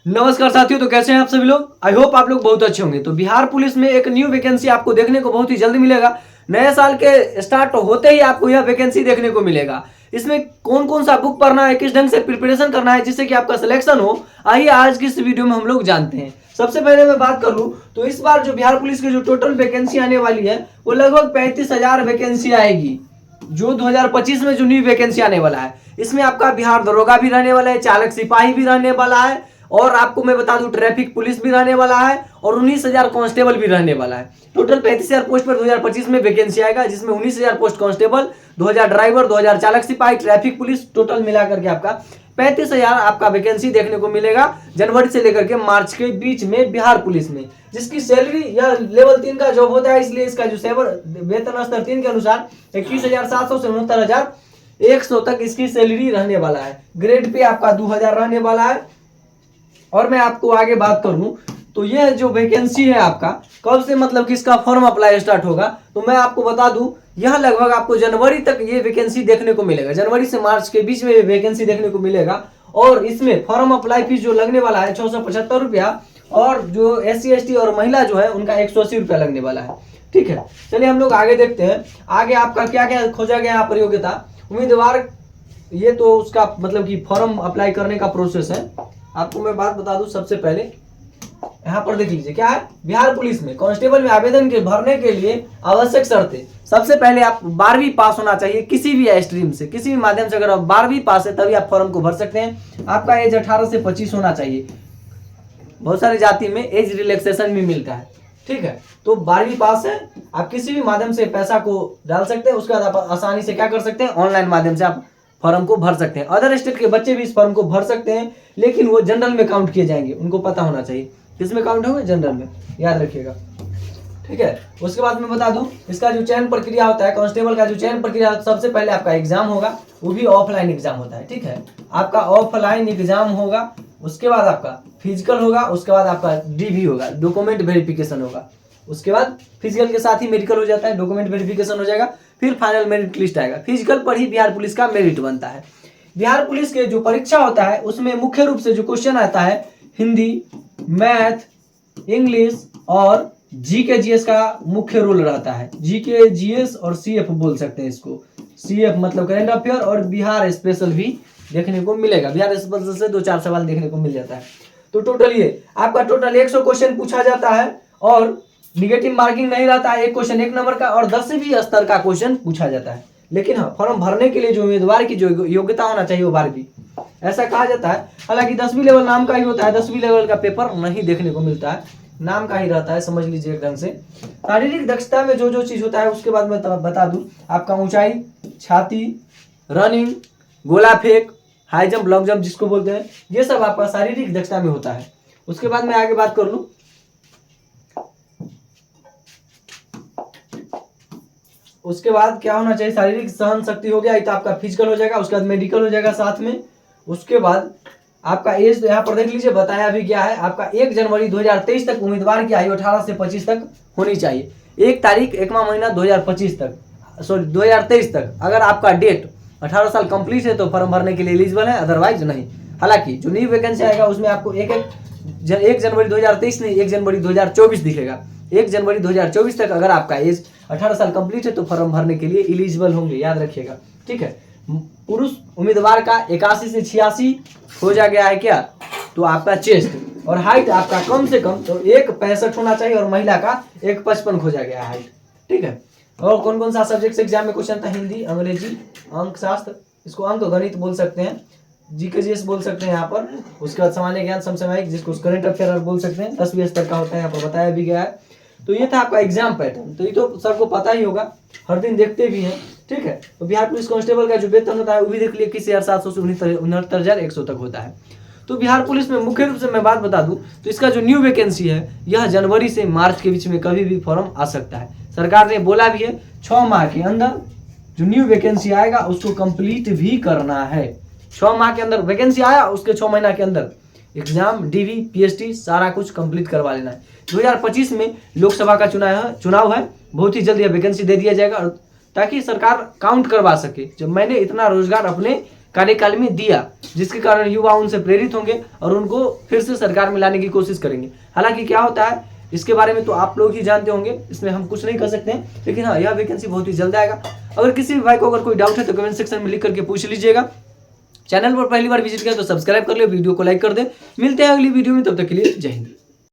नमस्कार साथियों, तो कैसे हैं आप सभी लोग। आई होप आप लोग बहुत अच्छे होंगे। तो बिहार पुलिस में एक न्यू वैकेंसी आपको देखने को बहुत ही जल्दी मिलेगा। नए साल के स्टार्ट होते ही आपको यह वैकेंसी देखने को मिलेगा। इसमें कौन कौन सा बुक पढ़ना है, किस ढंग से प्रिपरेशन करना है जिससे कि आपका सिलेक्शन हो, आइए आज की इस वीडियो में हम लोग जानते हैं। सबसे पहले मैं बात कर लूं तो इस बार जो बिहार पुलिस की जो टोटल वैकेंसी आने वाली है वो लगभग 35,000 वैकेंसी आएगी। जो 2025 में जो न्यू वैकेंसी आने वाला है इसमें आपका बिहार दरोगा भी रहने वाला है, चालक सिपाही भी रहने वाला है, और आपको मैं बता दूं ट्रैफिक पुलिस भी रहने वाला है, और 19,000 कांस्टेबल भी रहने वाला है। टोटल 35,000 पोस्ट पर 2025 में वैकेंसी आएगा, जिसमें 19,000 पोस्ट कांस्टेबल, 2,000 ड्राइवर, 2,000 चालक सिपाही, ट्रैफिक पुलिस, टोटल मिलाकर के आपका 35,000 आपका वैकेंसी देखने को मिलेगा जनवरी से लेकर के मार्च के बीच में बिहार पुलिस में। जिसकी सैलरी यह लेवल 3 का जॉब होता है, इसलिए इसका जो वेतन स्तर 3 के अनुसार 21,700 से 69,100 तक इसकी सैलरी रहने वाला है। ग्रेड पे आपका 2,000 रहने वाला है। और मैं आपको आगे बात करूं तो यह जो वैकेंसी है आपका कब से मतलब कि इसका फॉर्म अप्लाई स्टार्ट होगा, तो मैं आपको बता दूं यह लगभग आपको जनवरी तक ये वैकेंसी देखने को मिलेगा। जनवरी से मार्च के बीच में ये वैकेंसी देखने को मिलेगा। और इसमें फॉर्म अप्लाई फीस जो लगने वाला है 675 रुपया, और जो SC ST और महिला जो है उनका 180 रुपया लगने वाला है। ठीक है, चलिए हम लोग आगे देखते हैं। आगे आपका क्या क्या खोजा गया यहाँ पर योग्यता उम्मीदवार, ये तो उसका मतलब कि फॉर्म अप्लाई करने का प्रोसेस है। आपको मैं बात बता दूं, सबसे पहले यहाँ पर देख लीजिए क्या है। बिहार पुलिस में कांस्टेबल में आवेदन के भरने के लिए आवश्यक शर्तें। सबसे पहले आप 12वीं पास होना चाहिए, किसी भी स्ट्रीम से, किसी भी माध्यम से। अगर आप 12वीं पास है तभी आप फॉर्म को भर सकते हैं। आपका एज 18 से 25 होना चाहिए। बहुत सारी जाति में एज रिलैक्सेशन भी मिलता है। ठीक है, तो 12वीं पास है, आप किसी भी माध्यम से पैसा को डाल सकते हैं। उसके बाद आप आसानी से क्या कर सकते हैं, ऑनलाइन माध्यम से आप फॉर्म को भर सकते हैं। अदर स्टेट के बच्चे भी इस फॉर्म को भर सकते हैं, लेकिन वो जनरल में काउंट किए जाएंगे। उनको पता होना चाहिए किस में काउंट होंगे, जनरल में, याद रखिएगा। ठीक है, उसके बाद मैं बता दूं इसका जो चयन प्रक्रिया होता है, कांस्टेबल का जो चयन प्रक्रिया होता है, सबसे पहले आपका एग्जाम होगा, वो भी ऑफलाइन एग्जाम होता है। ठीक है, आपका ऑफलाइन एग्जाम होगा। उसके बाद आपका फिजिकल होगा। उसके बाद आपका DV होगा, डॉक्यूमेंट वेरिफिकेशन होगा। उसके बाद फिजिकल के साथ ही मेडिकल हो जाता है, डॉक्यूमेंट वेरिफिकेशन हो जाएगा, फिर फाइनल मेरिट लिस्ट आएगा। फिजिकल पर ही बिहार पुलिस का मेरिट बनता है। बिहार पुलिस के जो परीक्षा होता है उसमें मुख्य रूप से जो क्वेश्चन आता है हिंदी, मैथ, इंग्लिश और GK GS का मुख्य रोल रहता है। GK GS और CF बोल सकते हैं इसको। CF मतलब करंट अफेयर, और बिहार स्पेशल भी देखने को मिलेगा। बिहार स्पेशल से 2-4 सवाल देखने को मिल जाता है। तो टोटल ये आपका टोटल 100 क्वेश्चन पूछा जाता है, और निगेटिव मार्किंग नहीं रहता है। एक क्वेश्चन 1 नंबर का और 10वीं स्तर का क्वेश्चन पूछा जाता है। लेकिन हाँ, फॉर्म भरने के लिए जो उम्मीदवार की जो योग्यता होना चाहिए वो 12वीं, ऐसा कहा जाता है। हालांकि 10वीं लेवल नाम का ही होता है, 10वीं लेवल का पेपर नहीं देखने को मिलता है, नाम का ही रहता है, समझ लीजिए एक ढंग से। शारीरिक दक्षता में जो जो चीज होता है उसके बाद मैं बता दूं, आपका ऊंचाई, छाती, रनिंग, गोला फेंक, हाई जंप, लॉन्ग जंप जिसको बोलते हैं, ये सब आपका शारीरिक दक्षता में होता है। उसके बाद मैं आगे बात कर लूं, उसके बाद क्या होना चाहिए, शारीरिक सहन शक्ति हो गया, तो आपका फिजिकल हो जाएगा। उसके बाद मेडिकल हो जाएगा साथ में। उसके बाद आपका एज तो यहाँ पर देख लीजिए, बताया भी क्या है। आपका 1 जनवरी 2023 तक उम्मीदवार की आयु 18 से 25 तक होनी चाहिए। 1 तारीख 1वां महीना 2025 तक, सॉरी 2023 तक। अगर आपका डेट 18 साल कंप्लीट है तो फॉर्म भरने के लिए एलिजिबल है, अदरवाइज नहीं। हालांकि जो न्यू वैकेंसी आएगा उसमें आपको 1 जनवरी 2023 नहीं, 1 जनवरी 2024 दिखेगा। 1 जनवरी 2024 तक अगर आपका एज 18 साल कंप्लीट है तो फॉर्म भरने के लिए एलिजिबल होंगे, याद रखिएगा। ठीक है, पुरुष उम्मीदवार का 81 से 86 हो जा गया है क्या, तो आपका चेस्ट, और हाइट आपका कम से कम तो 1.65 होना चाहिए, और महिला का 1.55 खोजा गया है हाइट। ठीक है, और कौन कौन सा सब्जेक्ट से एग्जाम में क्वेश्चन था, हिंदी, अंग्रेजी, अंक शास्त्र, इसको अंक गणित बोल सकते हैं, GK GS बोल सकते हैं यहाँ पर। उसके बाद सामान्य ज्ञान, समसामयिक, जिसको करंट अफेयर बोल सकते हैं, 10वीं स्तर का होता है, यहाँ पर बताया भी गया है। तो ये था आपका एग्जाम पैटर्न, तो ये तो सबको पता ही होगा, हर दिन देखते भी हैं। ठीक है, तो बिहार पुलिस कांस्टेबल का जो वेतन होता है वो भी देख लिए, 21,700 से 69,100 तक होता है। तो बिहार पुलिस में मुख्य रूप से मैं बात बता दूं तो इसका जो न्यू वैकेंसी है यह जनवरी से मार्च के बीच में कभी भी फॉर्म आ सकता है। सरकार ने बोला भी है 6 माह के अंदर जो न्यू वैकेंसी आएगा उसको कंप्लीट भी करना है। 6 माह के अंदर वैकेंसी आया, उसके 6 महीना के अंदर एग्जाम, DV, PST सारा कुछ कंप्लीट करवा लेना है। 2025 में लोकसभा का चुनाव है, बहुत ही जल्द यह वैकेंसी दे दिया जाएगा, ताकि सरकार काउंट करवा सके। जब मैंने इतना रोजगार अपने कार्यकाल में दिया, जिसके कारण युवा उनसे प्रेरित होंगे और उनको फिर से सरकार में लाने की कोशिश करेंगे। हालांकि क्या होता है इसके बारे में तो आप लोग ही जानते होंगे, इसमें हम कुछ नहीं कर सकते हैं, लेकिन हाँ यह वैकेंसी बहुत ही जल्द आएगा। अगर किसी भी भाई को अगर कोई डाउट है तो कमेंट सेक्शन में लिख करके पूछ लीजिएगा। चैनल पर पहली बार विजिट किया तो सब्सक्राइब कर ले, वीडियो को लाइक कर दे। मिलते हैं अगली वीडियो में, तब तक के लिए जय हिंद।